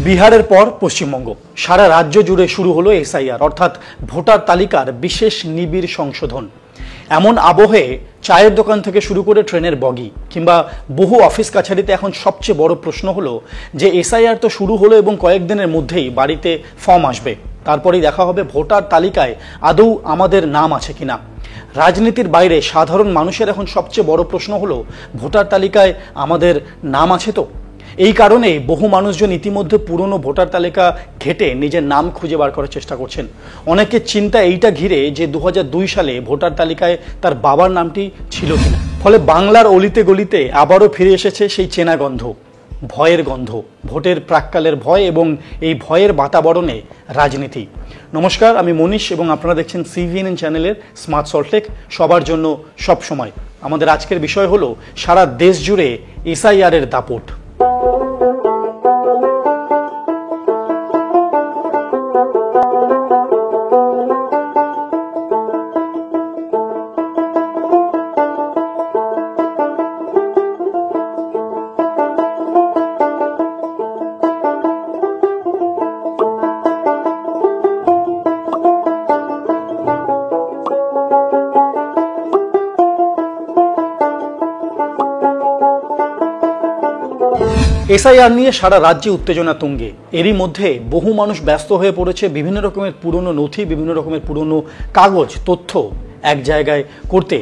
বিহারের পর পশ্চিমবঙ্গ, সারা রাজ্য জুড়ে শুরু হলো এসআইআর অর্থাৎ ভোটার তালিকার বিশেষ নিবিড় সংশোধন। এমন আবহে চায়ের দোকান থেকে শুরু করে ট্রেনের বগি কিংবা বহু অফিস কাছারিতে এখন সবচেয়ে বড় প্রশ্ন হলো যে এসআইআর তো শুরু হলো এবং কয়েকদিনের মধ্যেই বাড়িতে ফর্ম আসবে, তারপরেই দেখা হবে ভোটার তালিকায় আদৌ আমাদের নাম আছে কিনা। রাজনীতির বাইরে সাধারণ মানুষের এখন সবচেয়ে বড় প্রশ্ন হলো ভোটার তালিকায় আমাদের নাম আছে তো। এই কারণে বহু মানুষজন ইতিমধ্যে পুরনো ভোটার তালিকা ঘেটে নিজের নাম খুঁজে বার করার চেষ্টা করছেন। অনেকের চিন্তা এইটা ঘিরে যে 2002 সালে ভোটার তালিকায় তার বাবার নামটি ছিল কিনা। ফলে বাংলার অলিতে গলিতে আবারও ফিরে এসেছে সেই চেনা গন্ধ, ভয়ের গন্ধ, ভোটের প্রাক্কালের ভয় এবং এই ভয়ের বাতাবরণে রাজনীতি। নমস্কার, আমি মনীষ এবং আপনারা দেখছেন সিভিএনএন চ্যানেলের স্মার্ট সল্টলেক, সবার জন্য সব সময়। আমাদের আজকের বিষয় হলো সারা দেশ জুড়ে এসআইআর এর দাপট। এসআইআর নিয়ে সারা রাজ্যে উত্তেজনা তুঙ্গে। এরই মধ্যে বহু মানুষ ব্যস্ত হয়ে পড়েছে বিভিন্ন রকমের পুরনো নথি, বিভিন্ন রকমের পুরনো কাগজ, তথ্য এক জায়গায় করতে।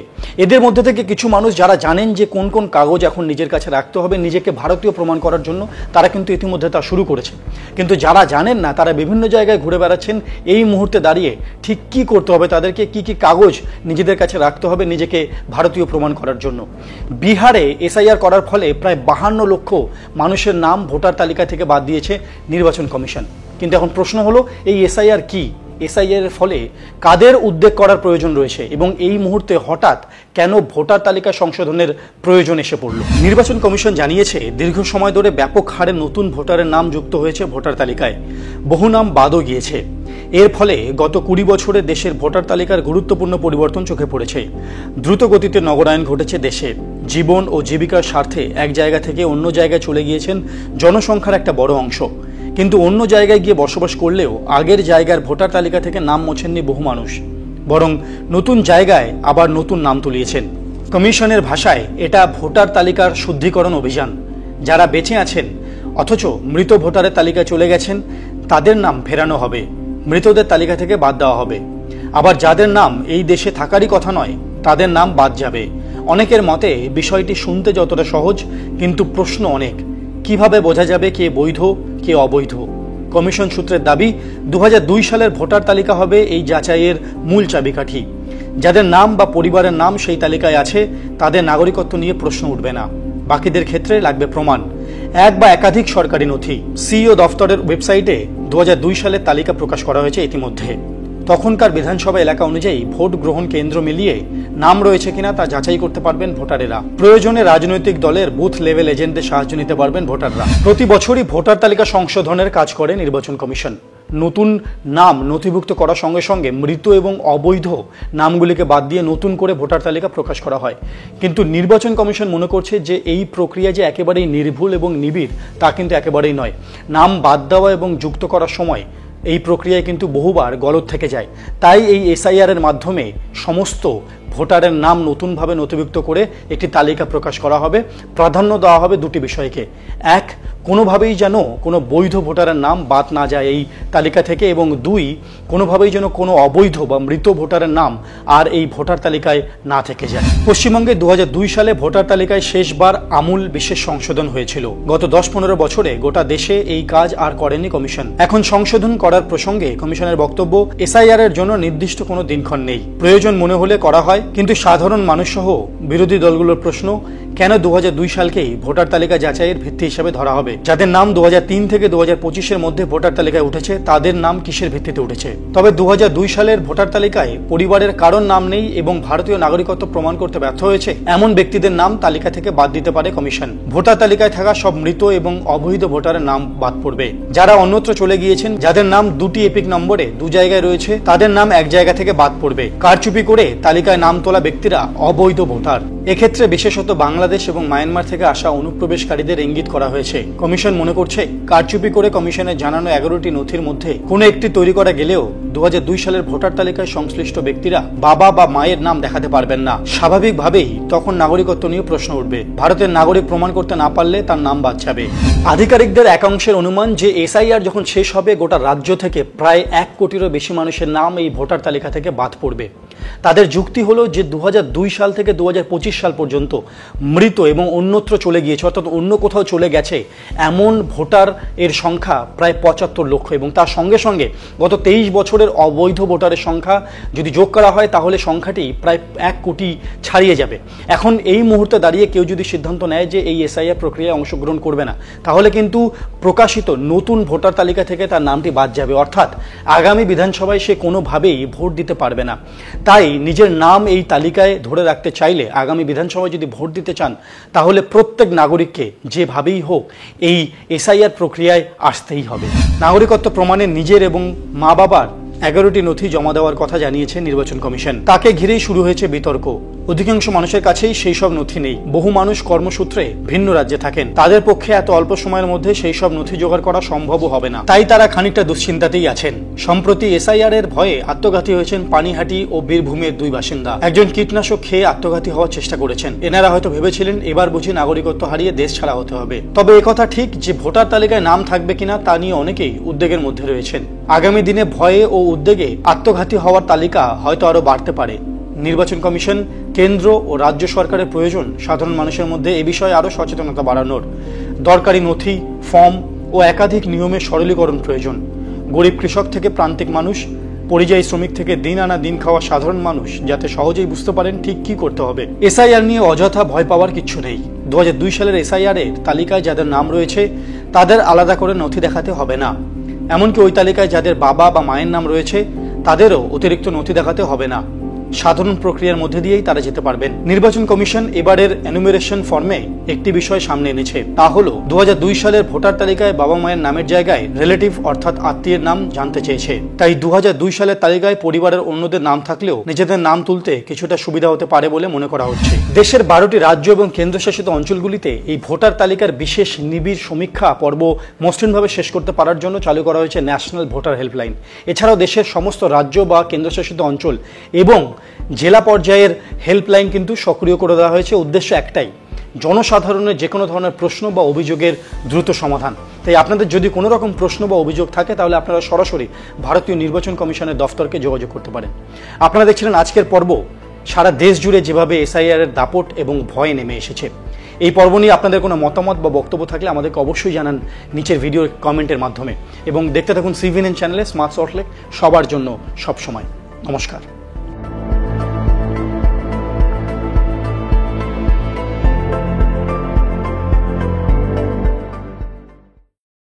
এদের মধ্যে থেকে কিছু মানুষ যারা জানেন যে কোন কোন কাগজ এখন নিজের কাছে রাখতে হবে নিজেকে ভারতীয় প্রমাণ করার জন্য, তারা কিন্তু ইতিমধ্যে তা শুরু করেছে। কিন্তু যারা জানেন না তারা বিভিন্ন জায়গায় ঘুরে বেড়াচ্ছেন এই মুহূর্তে দাঁড়িয়ে ঠিক কি করতে হবে, তাদেরকে কি কি কাগজ নিজেদের কাছে রাখতে হবে নিজেকে ভারতীয় প্রমাণ করার জন্য। বিহারে এসআইআর করার ফলে প্রায় 52 লক্ষ মানুষের নাম ভোটার তালিকা থেকে বাদ দিয়েছে নির্বাচন কমিশন। কিন্তু এখন প্রশ্ন হলো এই এসআইআর কি, এসআইআর এর ফলে কাদের উদ্বেগ করার প্রয়োজন রয়েছে এবং এই মুহূর্তে হঠাৎ কেন ভোটার তালিকা সংশোধনের প্রয়োজন এসে পড়ল। নির্বাচন কমিশন জানিয়েছে দীর্ঘ সময় ধরে ব্যাপক হারে নতুন ভোটারের নাম যুক্ত হয়েছে ভোটার তালিকায়, বহু নাম বাদও গিয়েছে। এর ফলে গত 20 বছরে দেশের ভোটার তালিকার গুরুত্বপূর্ণ পরিবর্তন চোখে পড়েছে। দ্রুত গতিতে নগরায়ন ঘটেছে দেশে। জীবন ও জীবিকার স্বার্থে এক জায়গা থেকে অন্য জায়গায় চলে গিয়েছেন জনসংখ্যার একটা বড় অংশ। কিন্তু অন্য জায়গায় গিয়ে বসবাস করলেও আগের জায়গার ভোটার তালিকা থেকে নাম মোছেননি বহু মানুষ, বরং নতুন জায়গায় আবার নতুন নাম তুলিয়েছেন। কমিশনের ভাষায় এটা ভোটার তালিকার শুদ্ধিকরণ অভিযান। যারা বেঁচে আছেন অথচ মৃত ভোটারের তালিকায় চলে গেছেন তাদের নাম ফেরানো হবে, মৃতদের তালিকা থেকে বাদ দেওয়া হবে। আবার যাদের নাম এই দেশে থাকারই কথা নয় তাদের নাম বাদ যাবে। অনেকের মতে বিষয়টি শুনতে যতটা সহজ কিন্তু প্রশ্ন অনেক। কিভাবে বোঝা যাবে কে বৈধ কে অবৈধ? কমিশন সূত্রের দাবি 2002 সালের ভোটার তালিকা হবে এই যাচাইয়ের মূল চাবিকাঠি। যাদের নাম বা পরিবারের নাম সেই তালিকায় আছে তাদের নাগরিকত্ব নিয়ে প্রশ্ন উঠবে না। বাকিদের ক্ষেত্রে লাগবে প্রমাণ, এক বা একাধিক সরকারি নথি। সিইও দফতরের ওয়েবসাইটে 2002 সালের তালিকা প্রকাশ করা হয়েছে ইতিমধ্যে। তখনকার বিধানসভা এলাকা অনুযায়ী ভোট গ্রহণ কেন্দ্র মিলিয়ে নাম রয়েছে কিনা তা যাচাই করতে পারবেন ভোটারেরা। প্রয়োজনে রাজনৈতিক দলের বুথ লেভেল এজেন্টদের সাহায্য নিতে পারবেন ভোটাররা। প্রতি বছরই ভোটার তালিকা সংশোধনের কাজ করে নির্বাচন কমিশন। নতুন নাম নথিভুক্ত করার সঙ্গে সঙ্গে মৃত এবং অবৈধ নামগুলিকে বাদ দিয়ে নতুন করে ভোটার তালিকা প্রকাশ করা হয়। কিন্তু নির্বাচন কমিশন মনে করছে যে এই প্রক্রিয়া যে একেবারেই নির্ভুল এবং নিবিড় তা কিন্তু একেবারেই নয়। নাম বাদ দেওয়া এবং যুক্ত করার সময় এই প্রক্রিয়ায় কিন্তু বহুবার গলদ থেকে যায়। তাই এই এসআইআর এর মাধ্যমে সমস্ত ভোটারের নাম নতুনভাবে নথিভুক্ত করে একটি তালিকা প্রকাশ করা হবে। প্রাধান্য দেওয়া হবে দুটি বিষয়কে, এক, কোনোভাবেই যেন কোনো বৈধ ভোটারের নাম বাদ না যায় এই তালিকা থেকে, এবং দুই, কোনোভাবেই যেন কোনো অবৈধ বা মৃত ভোটারের নাম আর এই ভোটার তালিকায় না থেকে যায়। পশ্চিমবঙ্গে 2002 সালে ভোটার তালিকায় শেষবার আমূল বিশেষ সংশোধন হয়েছিল। গত 10-15 বছরে গোটা দেশে এই কাজ আর করেনি কমিশন। এখন সংশোধন করার প্রসঙ্গে কমিশনের বক্তব্য, এসআইআর এর জন্য নির্দিষ্ট কোনো দিনক্ষণ নেই, প্রয়োজন মনে হলে করা হয়। কিন্তু সাধারণ মানুষ সহ বিরোধী দলগুলোর প্রশ্ন, কেন 2002 সালকেই ভোটার তালিকা যাচাইয়ের ভিত্তি হিসাবে ধরা হবে? যাদের নাম 2003 থেকে 2025-এর মধ্যে ভোটার তালিকায় উঠেছে তাদের নাম কিসের ভিত্তিতে উঠেছে? তবে 2002 সালের ভোটার তালিকায় পরিবারের কারোর নাম নেই এবং ভারতীয় নাগরিকত্ব প্রমাণ করতে ব্যর্থ হয়েছে এমন ব্যক্তিদের নাম তালিকা থেকে বাদ দিতে পারে কমিশন। ভোটার তালিকায় থাকা সব মৃত এবং অবৈধ ভোটারের নাম বাদ পড়বে। যারা অন্যত্র চলে গিয়েছেন, যাদের নাম দুটি এপিক নম্বরে দু জায়গায় রয়েছে, তাদের নাম এক জায়গা থেকে বাদ পড়বে। কারচুপি করে তালিকায় নাম তোলা ব্যক্তিরা অবৈধ ভোটার। এক্ষেত্রে বিশেষত বাংলা বাংলাদেশ এবং মায়ানমার থেকে আসা অনুপ্রবেশকারীদের ইঙ্গিত করা হয়েছে। কমিশন মনে করছে কারচুপি করে কমিশনের জানানো 11টি নথির মধ্যে কোনো একটি তৈরি করা গেলেও 2002 সালের ভোটার তালিকায় সংশ্লিষ্ট ব্যক্তিরা বাবা বা মায়ের নাম দেখাতে পারবেন না। স্বাভাবিকভাবেই তখন নাগরিকত্ব নিয়ে প্রশ্ন উঠবে। ভারতের নাগরিক প্রমাণ করতে না পারলে তার নাম বাদ যাবে। আধিকারিকদের একাংশের অনুমান যে এসআইআর যখন শেষ হবে গোটা রাজ্য থেকে প্রায় 1 কোটিরও বেশি মানুষের নাম এই ভোটার তালিকা থেকে বাদ পড়বে। তাদের যুক্তি হলো যে 2002 সাল থেকে 2025 সাল পর্যন্ত মৃত এবং অন্যত্র চলে গিয়েছে, অর্থাৎ অন্য কোথাও চলে গেছে এমন ভোটার এর সংখ্যা প্রায় 75 লক্ষ, এবং তার সঙ্গে সঙ্গে গত 23 বছরের অবৈধ ভোটারের সংখ্যা যদি যোগ করা হয় তাহলে সংখ্যাটি প্রায় 1 কোটি ছাড়িয়ে যাবে। এখন এই মুহূর্তে দাঁড়িয়ে কেউ যদি সিদ্ধান্ত নেয় যে এই এসআইআর প্রক্রিয়ায় অংশগ্রহণ করবে না, তাহলে কিন্তু প্রকাশিত নতুন ভোটার তালিকা থেকে তার নামটি বাদ যাবে, অর্থাৎ আগামী বিধানসভায় সে কোনোভাবেই ভোট দিতে পারবে না। তাই নিজের নাম এই তালিকায় ধরে রাখতে চাইলে আগামী বিধানসভায় যদি ভোট দিতে চান তাহলে প্রত্যেক নাগরিককে যেভাবেই হোক এই এসআইআর প্রক্রিয়ায় আসতেই হবে। নাগরিকত্ব প্রমাণে নিজের এবং মা বাবার 11টি নথি জমা দেওয়ার কথা জানিয়েছে নির্বাচন কমিশন। তাকে ঘিরেই শুরু হয়েছে বিতর্ক। অধিকাংশ মানুষের কাছেই সেই সব নথি নেই। বহু মানুষ কর্মসূত্রে ভিন্ন রাজ্যে থাকেন, তাদের পক্ষে এত অল্প সময়ের মধ্যে সেই সব নথি জোগাড় করা সম্ভবও হবে না। তাই তারা খানিকটা দুশ্চিন্তাতেই আছেন। সম্প্রতি এসআইআর এর ভয়ে আত্মঘাতী হয়েছেন পানিহাটি ও বীরভূমের 2 বাসিন্দা। একজন কীটনাশক খেয়ে আত্মঘাতী হওয়ার চেষ্টা করেছেন। এনারা হয়তো ভেবেছিলেন এবার বুঝি নাগরিকত্ব হারিয়ে দেশ ছাড়া হতে হবে। তবে একথা ঠিক যে ভোটার তালিকায় নাম থাকবে কিনা তা নিয়ে অনেকেই উদ্বেগের মধ্যে রয়েছেন। আগামী দিনে ভয়ে ও উদ্বেগে আত্মঘাতী হওয়ার তালিকা হয়তো আরো বাড়তে পারে। নির্বাচন কমিশন, কেন্দ্র ও রাজ্য সরকারের প্রয়োজন সাধারণ মানুষের মধ্যে এ বিষয়ে আরও সচেতনতা বাড়ানোর। দরকারি নথি, ফর্ম ও একাধিক নিয়মের সরলীকরণ প্রয়োজন। গরিব কৃষক থেকে প্রান্তিক মানুষ, পরিযায়ী শ্রমিক থেকে দিন আনা দিন খাওয়া সাধারণ মানুষ যাতে সহজেই বুঝতে পারেন ঠিক কি করতে হবে। এসআইআর নিয়ে অযথা ভয় পাওয়ার কিচ্ছু নেই। 2002 সালের এসআইআর এর তালিকায় যাদের নাম রয়েছে তাদের আলাদা করে নথি দেখাতে হবে না। এমনকি ওই তালিকায় যাদের বাবা বা মায়ের নাম রয়েছে তাদেরও অতিরিক্ত নথি দেখাতে হবে না। সাধারণ প্রক্রিয়ার মধ্যে দিয়েই তারা যেতে পারবেন। নির্বাচন কমিশন এবারের এনুমেরেশন ফর্মে একটি বিষয় সামনে এনেছে, তা হলো 2002 সালের ভোটার তালিকায় বাবা মায়ের নামের জায়গায় রিলেটিভ অর্থাৎ আত্মীয়ের নাম জানতে চেয়েছে। তাই 2002 সালের তালিকায় পরিবারের অন্যদের নাম থাকলেও নিজেদের নাম তুলতে কিছুটা সুবিধা হতে পারে বলে মনে করা হচ্ছে। দেশের 12টি রাজ্য এবং কেন্দ্রশাসিত অঞ্চলগুলিতে এই ভোটার তালিকার বিশেষ নিবিড় সমীক্ষা পর্ব মসৃণভাবে শেষ করতে পারার জন্য চালু করা হয়েছে ন্যাশনাল ভোটার হেল্পলাইন। এছাড়াও দেশের সমস্ত রাজ্য বা কেন্দ্রশাসিত অঞ্চল এবং জেলা পর্যায়ের হেল্পলাইন কিন্তু সক্রিয় করে দেওয়া হয়েছে। উদ্দেশ্য একটাই, জনসাধারণের যে কোনো ধরনের প্রশ্ন বা অভিযোগের দ্রুত সমাধান। তাই আপনাদের যদি কোনো রকম প্রশ্ন বা অভিযোগ থাকে তাহলে আপনারা সরাসরি ভারতীয় নির্বাচন কমিশনের দফতরকে যোগাযোগ করতে পারেন। আপনারা দেখছিলেন আজকের পর্ব। সারা দেশ জুড়ে যেভাবে এসআইআর এর দাপট এবং ভয় নেমে এসেছে, এই পর্ব নিয়ে আপনাদের কোনো মতামত বা বক্তব্য থাকলে আমাদেরকে অবশ্যই জানান নিচের ভিডিওর কমেন্টের মাধ্যমে, এবং দেখতে থাকুন সিভিএনএন চ্যানেলে স্মার্ট সল্টলেক, সবার জন্য সব সময়। নমস্কার।